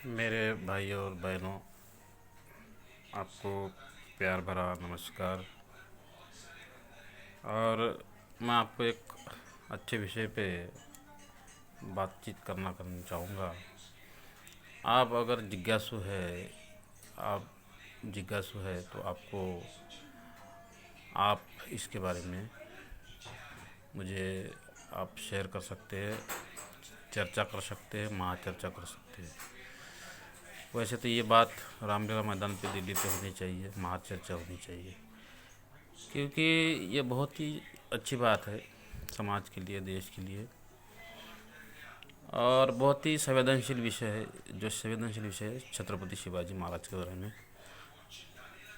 मेरे भाई और बहनों, आपको प्यार भरा नमस्कार। और मैं आपको एक अच्छे विषय पे बातचीत करना चाहूँगा। आप अगर जिज्ञासु है तो आप इसके बारे में मुझे आप शेयर कर सकते हैं, चर्चा कर सकते हैं, महाचर्चा कर सकते हैं। वैसे तो ये बात रामलीला मैदान पे दिल्ली पे होनी चाहिए, महाचर्चा होनी चाहिए, क्योंकि ये बहुत ही अच्छी बात है समाज के लिए, देश के लिए, और बहुत ही संवेदनशील विषय है। जो संवेदनशील विषय है छत्रपति शिवाजी महाराज के बारे में।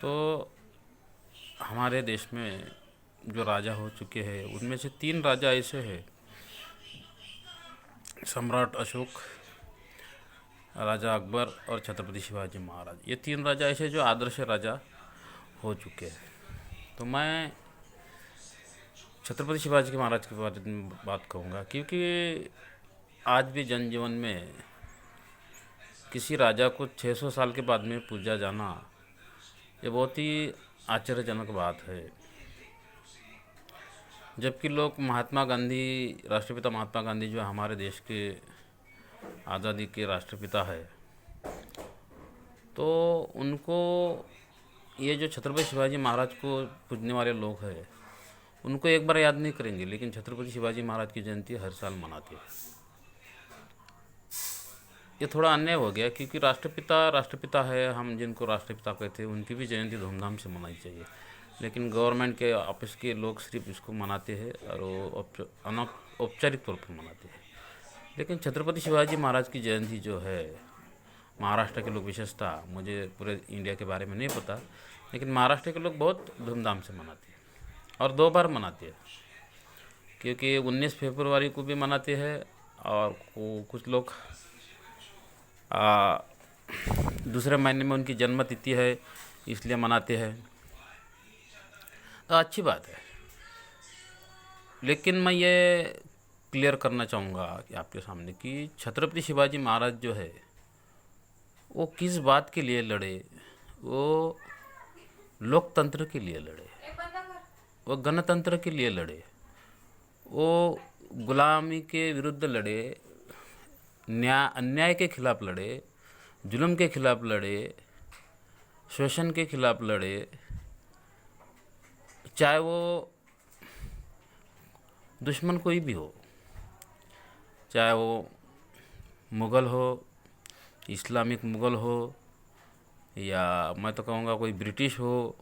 तो हमारे देश में जो राजा हो चुके हैं उनमें से 3 राजा ऐसे हैं, सम्राट अशोक, राजा अकबर और छत्रपति शिवाजी महाराज। ये 3 राजा ऐसे जो आदर्श राजा हो चुके हैं। तो मैं छत्रपति शिवाजी के महाराज के बारे में बात कहूँगा, क्योंकि आज भी जनजीवन में किसी राजा को 600 साल के बाद में पूजा जाना ये बहुत ही आश्चर्यजनक बात है। जबकि लोग महात्मा गांधी, राष्ट्रपिता महात्मा गांधी जो हमारे देश के आज़ादी के राष्ट्रपिता है, तो उनको, ये जो छत्रपति शिवाजी महाराज को पूजने वाले लोग हैं उनको एक बार याद नहीं करेंगे, लेकिन छत्रपति शिवाजी महाराज की जयंती हर साल मनाते हैं। ये थोड़ा अन्याय हो गया, क्योंकि राष्ट्रपिता है, हम जिनको राष्ट्रपिता कहते हैं उनकी भी जयंती धूमधाम से मनानी चाहिए। लेकिन गवर्नमेंट के ऑफिस के लोग सिर्फ इसको मनाते हैं और वो औपचारिक तौर पर मनाते हैं। लेकिन छत्रपति शिवाजी महाराज की जयंती जो है, महाराष्ट्र के लोग विशेषतः, मुझे पूरे इंडिया के बारे में नहीं पता, लेकिन महाराष्ट्र के लोग बहुत धूमधाम से मनाते हैं और 2 बार मनाते हैं। क्योंकि 19 फरवरी को भी मनाते हैं और कुछ लोग दूसरे महीने में उनकी जन्म तिथि है इसलिए मनाते हैं। तो अच्छी बात है, लेकिन मैं ये क्लियर करना चाहूँगा कि आपके सामने कि छत्रपति शिवाजी महाराज जो है वो किस बात के लिए लड़े। वो लोकतंत्र के लिए लड़े, वो गणतंत्र के लिए लड़े, वो गुलामी के विरुद्ध लड़े, अन्याय के खिलाफ लड़े, जुल्म के खिलाफ लड़े, शोषण के खिलाफ लड़े। चाहे वो दुश्मन कोई भी हो, चाहे वो मुग़ल हो, इस्लामिक मुग़ल हो, या मैं तो कहूँगा कोई ब्रिटिश हो।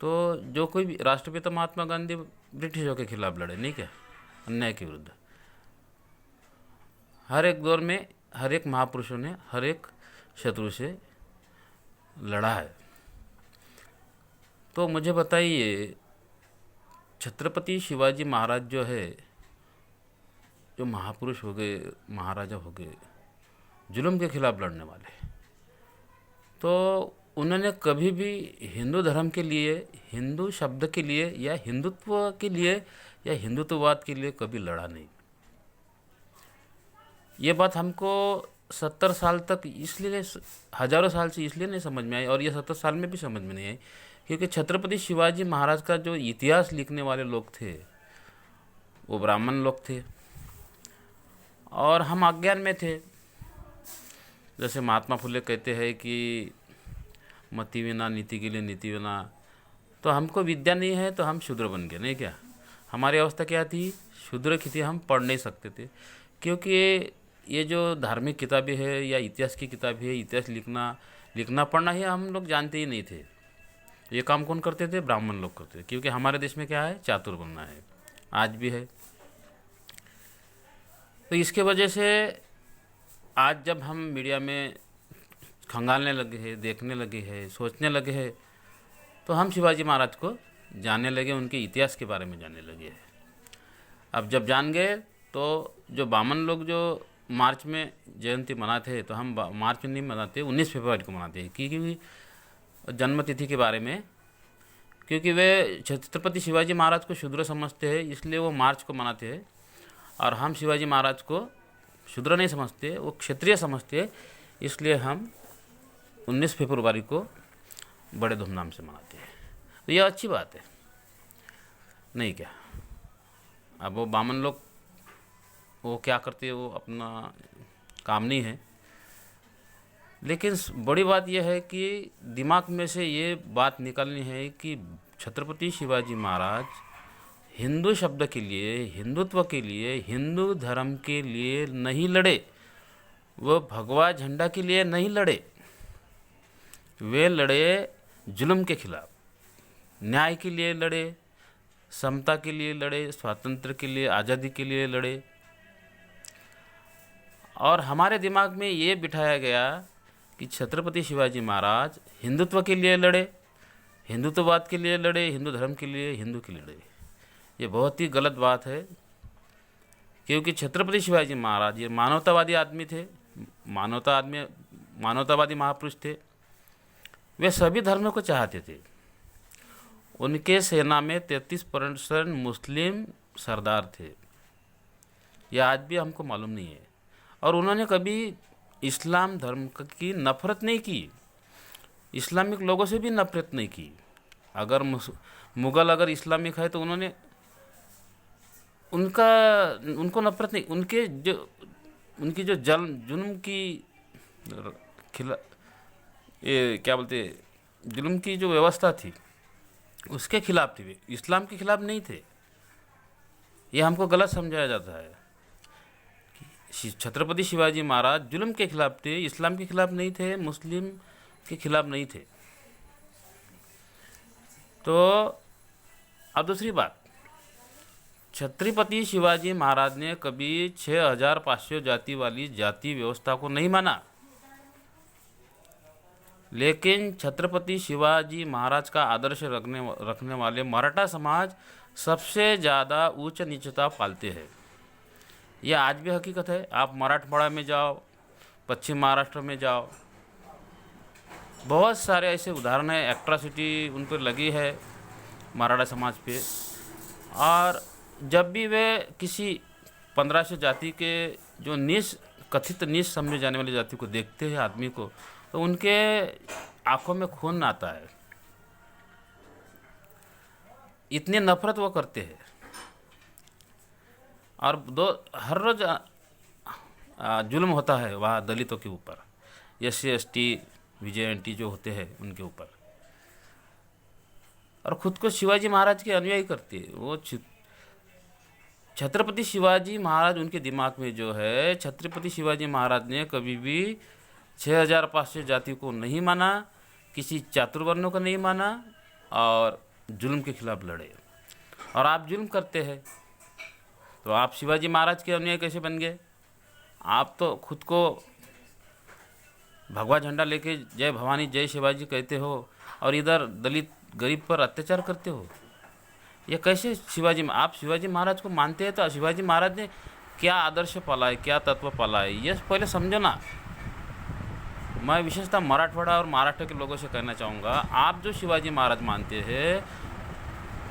तो जो कोई भी, राष्ट्रपिता महात्मा गांधी ब्रिटिशों के खिलाफ लड़े, नहीं क्या, अन्याय के विरुद्ध। हर एक दौर में हर एक महापुरुषों ने हर एक शत्रु से लड़ा है। तो मुझे बताइए, छत्रपति शिवाजी महाराज जो है, जो महापुरुष हो गए, महाराजा हो गए, जुल्म के खिलाफ लड़ने वाले, तो उन्होंने कभी भी हिंदू धर्म के लिए, हिंदू शब्द के लिए, या हिंदुत्व के लिए, या हिंदुत्ववाद के लिए कभी लड़ा नहीं। ये बात हमको 70 साल तक, इसलिए हजारों साल से इसलिए नहीं समझ में आई, और ये 70 साल में भी समझ में नहीं आई, क्योंकि छत्रपति शिवाजी महाराज का जो इतिहास लिखने वाले लोग थे वो ब्राह्मण लोग थे और हम अज्ञान में थे। जैसे महात्मा फुले कहते हैं कि मति विना नीति के लिए नीति विना। तो हमको विद्या नहीं है तो हम शूद्र बन गए, नहीं क्या। हमारी अवस्था क्या थी, शूद्र की थी, हम पढ़ नहीं सकते थे। क्योंकि ये जो धार्मिक किताबें है या इतिहास की किताबें है, इतिहास लिखना पढ़ना ही हम लोग जानते ही नहीं थे। ये काम कौन करते थे, ब्राह्मण लोग करते थे। क्योंकि हमारे देश में क्या है, चातुर बनना है, आज भी है। तो इसके वजह से आज जब हम मीडिया में खंगालने लगे हैं, देखने लगे हैं, सोचने लगे हैं, तो हम शिवाजी महाराज को जानने लगे, उनके इतिहास के बारे में जानने लगे हैं। अब जब जान गए तो जो बामन लोग जो मार्च में जयंती मनाते हैं, तो हम मार्च में नहीं मनाते, 19 फरवरी को मनाते हैं, क्योंकि जन्म तिथि के बारे में। क्योंकि वे छत्रपति शिवाजी महाराज को शूद्र समझते हैं, इसलिए वो मार्च को मनाते हैं, और हम शिवाजी महाराज को शूद्र नहीं समझते, वो क्षत्रिय समझते। इसलिए हम 19 फरवरी को बड़े धूमधाम से मनाते हैं। तो यह अच्छी बात है, नहीं क्या? अब वो बामन लोग वो क्या करते हैं, वो अपना काम नहीं है। लेकिन बड़ी बात यह है कि दिमाग में से ये बात निकालनी है कि छत्रपति शिवाजी महाराज हिंदू शब्द के लिए, हिंदुत्व के लिए, हिंदू धर्म के लिए नहीं लड़े। वो भगवा झंडा के लिए नहीं लड़े, वे लड़े जुल्म के खिलाफ, न्याय के लिए लड़े, समता के लिए लड़े, स्वातंत्र्य के लिए, आज़ादी के लिए लड़े। और हमारे दिमाग में ये बिठाया गया कि छत्रपति शिवाजी महाराज हिंदुत्व के लिए लड़े, हिंदुत्ववाद के लिए लड़े, हिंदू धर्म के लिए, हिंदू के लिए लड़े। ये बहुत ही गलत बात है, क्योंकि छत्रपति शिवाजी महाराज ये मानवतावादी आदमी थे, मानवतावादी महापुरुष थे। वे सभी धर्मों को चाहते थे। उनके सेना में 33% मुस्लिम सरदार थे, यह आज भी हमको मालूम नहीं है। और उन्होंने कभी इस्लाम धर्म की नफ़रत नहीं की, इस्लामिक लोगों से भी नफ़रत नहीं की। अगर मुग़ल अगर इस्लामिक है तो उन्होंने उनको नफ़रत नहीं, उनकी जो जुल्म की ये क्या बोलते, जुल्म की जो व्यवस्था थी उसके खिलाफ थे, वे इस्लाम के खिलाफ नहीं थे। ये हमको गलत समझाया जाता है। छत्रपति शिवाजी महाराज जुल्म के खिलाफ थे, इस्लाम के खिलाफ नहीं थे, मुस्लिम के खिलाफ नहीं थे। तो अब दूसरी बात, छत्रपति शिवाजी महाराज ने कभी 6500 जाति वाली जाति व्यवस्था को नहीं माना। लेकिन छत्रपति शिवाजी महाराज का आदर्श रखने वाले मराठा समाज सबसे ज़्यादा उच्च नीचता पालते हैं। यह आज भी हकीकत है। आप मराठवाड़ा में जाओ, पश्चिम महाराष्ट्र में जाओ, बहुत सारे ऐसे उदाहरण हैं, एट्रॉसिटी उन पर लगी है मराठा समाज पे। और जब भी वे किसी 1500 जाति के जो कथित नीच समझे जाने वाली जाति को देखते हैं, आदमी को, तो उनके आंखों में खून आता है। इतनी नफरत वो करते हैं। और हर रोज जुल्म होता है वहाँ दलितों के ऊपर, SC ST VJNT जो होते हैं उनके ऊपर। और ख़ुद को शिवाजी महाराज के अनुयायी करते हैं। वो छत्रपति शिवाजी महाराज उनके दिमाग में जो है, छत्रपति शिवाजी महाराज ने कभी भी 6500 जाति को नहीं माना, किसी चातुर्वर्णों को नहीं माना, और जुल्म के खिलाफ लड़े। और आप जुल्म करते हैं तो आप शिवाजी महाराज के अनुयायी कैसे बन गए? आप तो खुद को भगवा झंडा लेके जय भवानी जय शिवाजी कहते हो, और इधर दलित गरीब पर अत्याचार करते हो। ये कैसे आप शिवाजी महाराज को मानते हैं तो शिवाजी महाराज ने क्या आदर्श पाला है, क्या तत्व पाला है, ये पहले समझो ना। मैं विशेषतः मराठवाड़ा और महाराष्ट्र के लोगों से कहना चाहूँगा, आप जो शिवाजी महाराज मानते हैं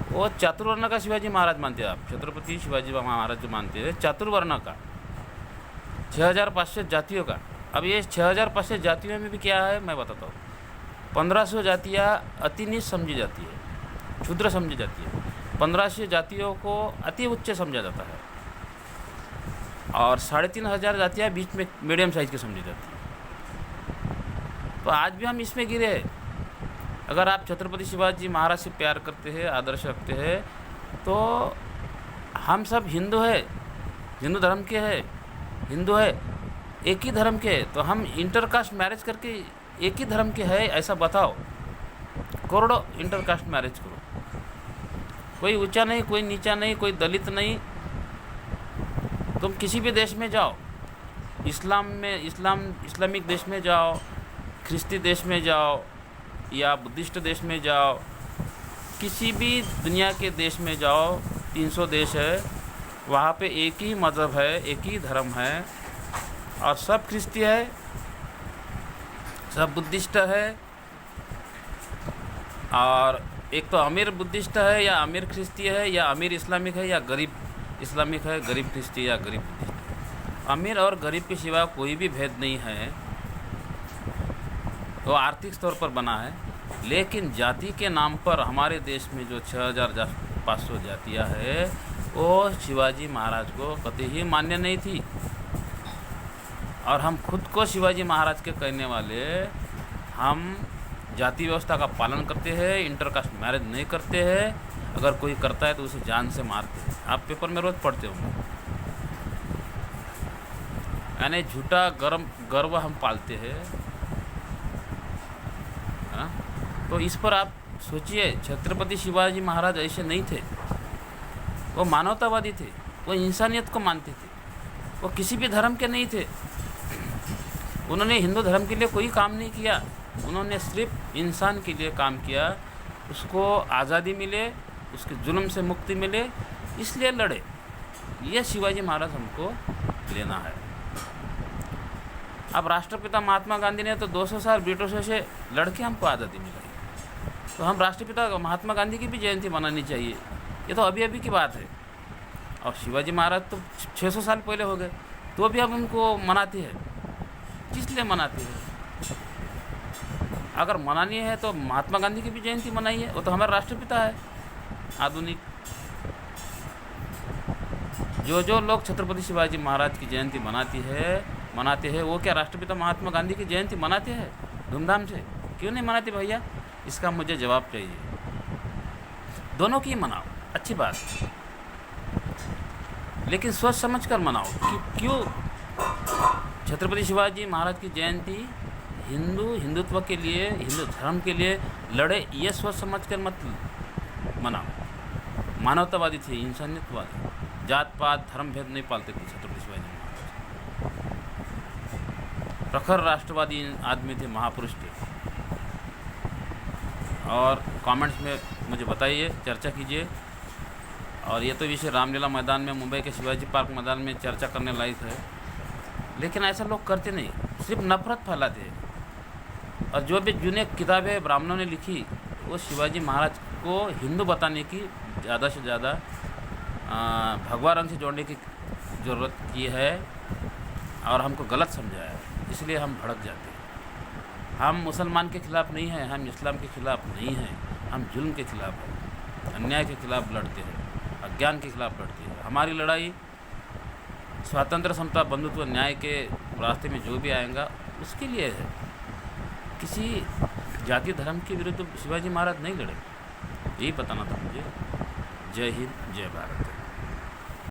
वो चातुर्वर्ण का शिवाजी महाराज मानते हैं। आप छत्रपति शिवाजी महाराज जो मानते हैं चातुर्वर्ण का, 6500 जातियों का। अब ये 6500 जातियों में भी क्या है मैं बताता हूँ। 1500 जातियाँ अति नीच समझी जाती है, क्षुद्र समझी जाती है। 1500 जातियों को अति उच्च समझा जाता है, और 3500 जातियाँ बीच में मीडियम साइज की समझी जाती है। तो आज भी हम इसमें गिरे हैं। अगर आप छत्रपति शिवाजी महाराज से प्यार करते हैं, आदर्श रखते हैं, तो हम सब हिंदू है, हिंदू धर्म के हैं, हिंदू है, एक ही धर्म के हैं। तो हम इंटरकास्ट मैरिज करके एक ही धर्म के हैं ऐसा बताओ। करोड़ों इंटरकास्ट मैरिज करो, कोई ऊंचा नहीं, कोई नीचा नहीं, कोई दलित नहीं। तुम किसी भी देश में जाओ, इस्लामिक देश में जाओ, ख्रिस्ती देश में जाओ, या बुद्धिस्ट देश में जाओ, किसी भी दुनिया के देश में जाओ, 300 देश है, वहाँ पे एक ही मज़हब है, एक ही धर्म है, और सब ख्रिस्ती है, सब बुद्धिस्ट है। और एक तो अमीर बुद्धिस्ट है, या अमीर ख्रिस्ती है, या अमीर इस्लामिक है, या गरीब इस्लामिक है, गरीब ख्रिस्ती या गरीब बुद्धिस्ट। अमीर और गरीब के सिवा कोई भी भेद नहीं है, वो आर्थिक स्तर पर बना है। लेकिन जाति के नाम पर हमारे देश में जो 6500 जातियाँ है, वो शिवाजी महाराज को कतई ही मान्य नहीं थी। और हम खुद को शिवाजी महाराज के कहने वाले, हम जाति व्यवस्था का पालन करते हैं, इंटरकास्ट मैरिज नहीं करते हैं। अगर कोई करता है तो उसे जान से मारते हैं। आप पेपर में रोज़ पढ़ते होंगे। यानी झूठा गर्व हम पालते हैं। हाँ? तो इस पर आप सोचिए, छत्रपति शिवाजी महाराज ऐसे नहीं थे। वो मानवतावादी थे, वो इंसानियत को मानते थे, वो किसी भी धर्म के नहीं थे। उन्होंने हिंदू धर्म के लिए कोई काम नहीं किया, उन्होंने सिर्फ इंसान के लिए काम किया। उसको आज़ादी मिले, उसके जुल्म से मुक्ति मिले, इसलिए लड़े। ये शिवाजी महाराज हमको लेना है। अब राष्ट्रपिता महात्मा गांधी ने तो 200 साल ब्रिटिशों से लड़के हमको आज़ादी मिलाई, तो हम राष्ट्रपिता महात्मा गांधी की भी जयंती मनानी चाहिए। ये तो अभी अभी की बात है। और शिवाजी महाराज तो 600 साल पहले हो गए, तो भी हम उनको मनाते हैं। किस लिए मनाते हैं? अगर मनानी है तो महात्मा गांधी की भी जयंती मनाइए, वो तो हमारा राष्ट्रपिता है आधुनिक। जो लोग छत्रपति शिवाजी महाराज की जयंती मनाते हैं, वो क्या राष्ट्रपिता महात्मा गांधी की जयंती मनाते हैं धूमधाम से? क्यों नहीं मनाते भैया? इसका मुझे जवाब चाहिए। दोनों की मनाओ, अच्छी बात, लेकिन सोच समझ कर मनाओ। क्यों छत्रपति शिवाजी महाराज की जयंती हिंदुत्व के लिए, हिंदू धर्म के लिए लड़े, ये सोच समझ कर मत मनाओ। मानवतावादी थे, इंसानियतवादी, जात पात धर्म भेद नहीं पालते थे छत्रपति शिवाजी महाराज। प्रखर राष्ट्रवादी आदमी थे, महापुरुष थे। और कमेंट्स में मुझे बताइए, चर्चा कीजिए। और ये तो विषय रामलीला मैदान में, मुंबई के शिवाजी पार्क मैदान में चर्चा करने लायक है, लेकिन ऐसा लोग करते नहीं, सिर्फ नफरत फैलाते हैं। और जो भी जुने किताबें ब्राह्मणों ने लिखी, वो शिवाजी महाराज को हिंदू बताने की ज़्यादा से ज़्यादा भगवा रंग से जोड़ने की ज़रूरत की है, और हमको गलत समझाया है, इसलिए हम भड़क जाते हैं। हम मुसलमान के खिलाफ़ नहीं हैं, हम इस्लाम के खिलाफ़ नहीं हैं, हम जुल्म के खिलाफ़ हैं, अन्याय के खिलाफ़ लड़ते हैं, अज्ञान के खिलाफ़ लड़ते हैं। हमारी लड़ाई स्वातंत्र, समता, बंधुत्व, न्याय के रास्ते में जो भी आएगा उसके लिए है। किसी जाति धर्म के विरुद्ध शिवाजी महाराज नहीं लड़े। यही बताना था मुझे। जय हिंद, जय भारत।